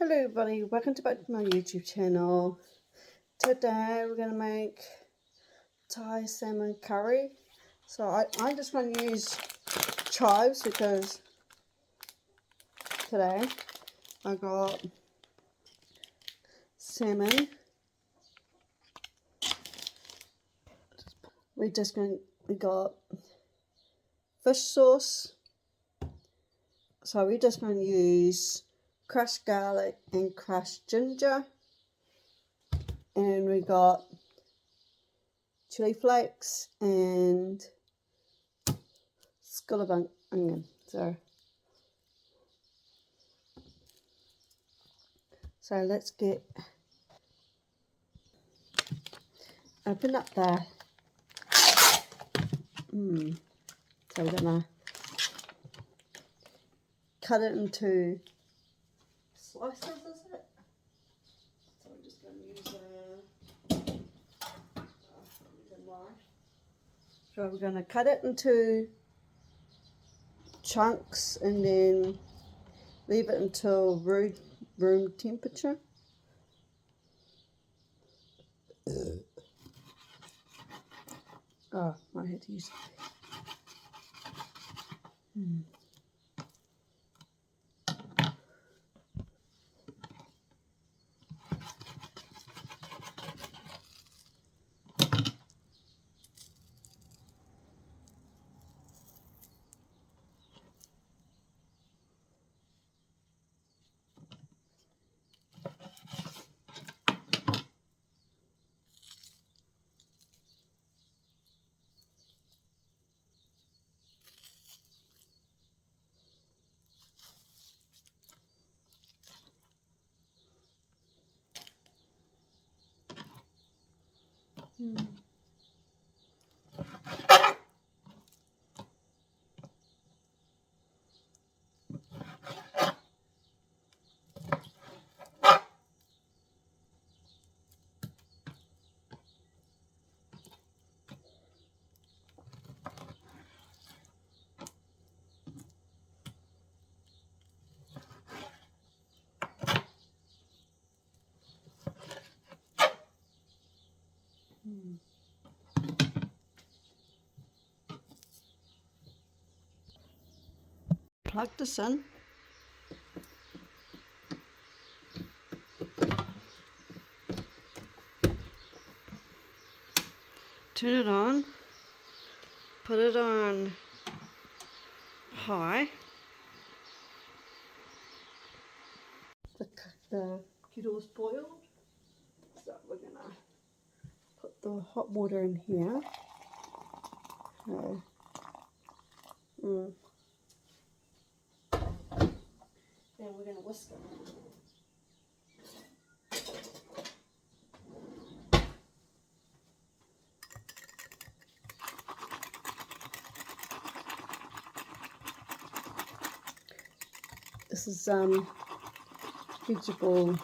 Hello everybody, welcome back to my YouTube channel. Today we're going to make Thai salmon curry. So I'm just going to use chives because today I got salmon. We got fish sauce. So we're just going to use crushed garlic and crushed ginger. And we got chilli flakes and scallop onion. So let's open up there. So we're gonna cut it into slices, is it? So we're just gonna use a knife. So we're gonna cut it into chunks and then leave it until room temperature. Oh, I had to use plug this in. Turn it on. Put it on high. The kettle is boiled. So we're gonna put the hot water in here. Okay. And we're gonna whisk it. This is vegetable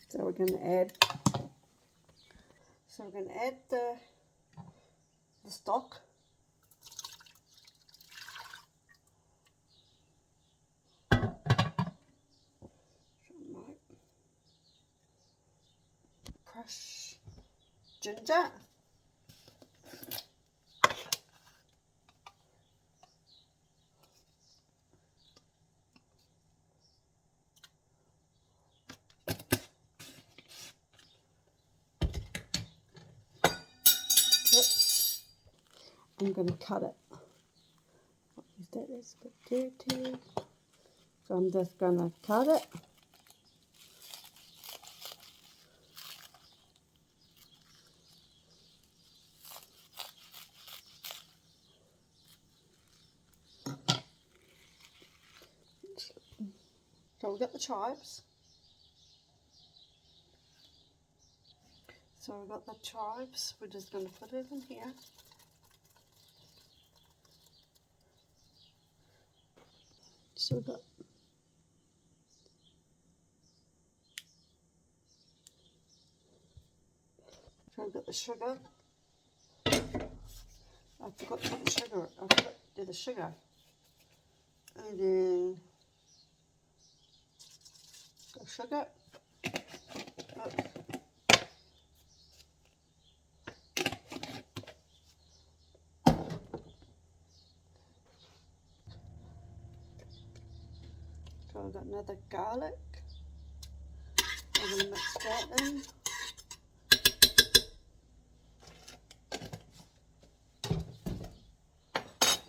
so we're going to add the stock. Crush ginger. I'm going to cut it. That is a bit dirty. So I'm just going to cut it. So we've got the chives. We're just going to put it in here. So we've got the sugar. I forgot to put the sugar. I forgot to do the sugar. And then got sugar. Oh. So I've got another garlic. I'm going to mix that in.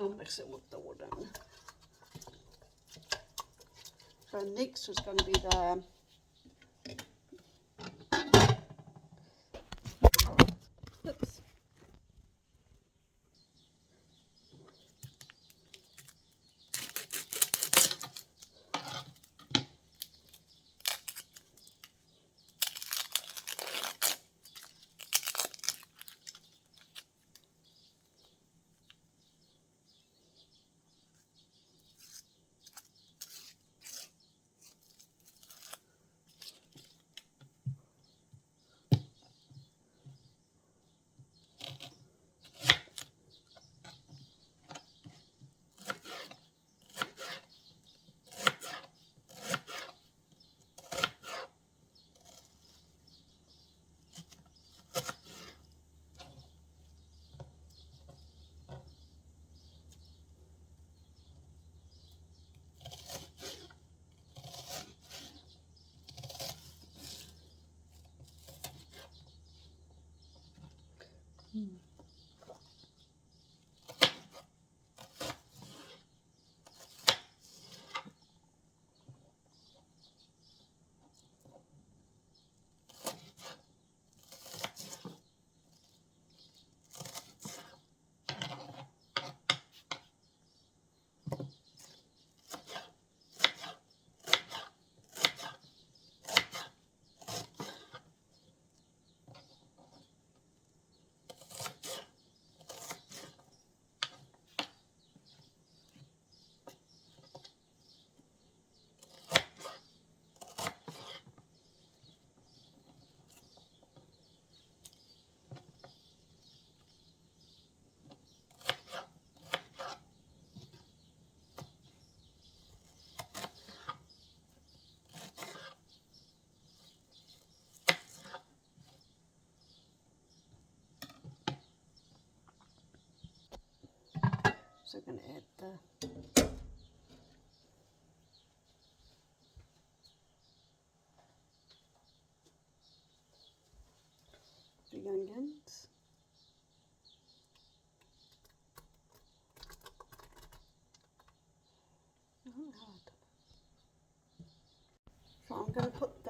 I'll mix it with the wooden. So next is going to be the oops. So I'm going to add the onions. So I'm going to put the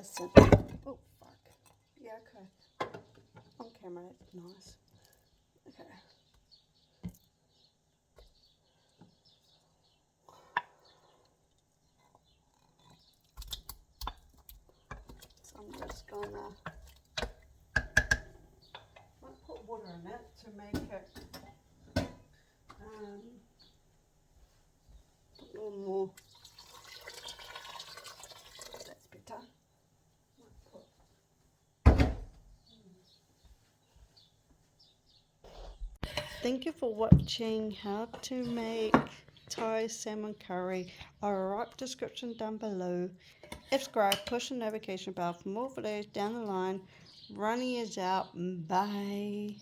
salmon. Oh fuck. Yeah, okay. On camera, that's nice. Okay. So I'm just gonna put water in it to make it put a little more. That's better. Thank you for watching how to make Thai salmon curry. I'll write description down below. Subscribe, push the notification bell for more videos down the line. Ronnie is out. Bye.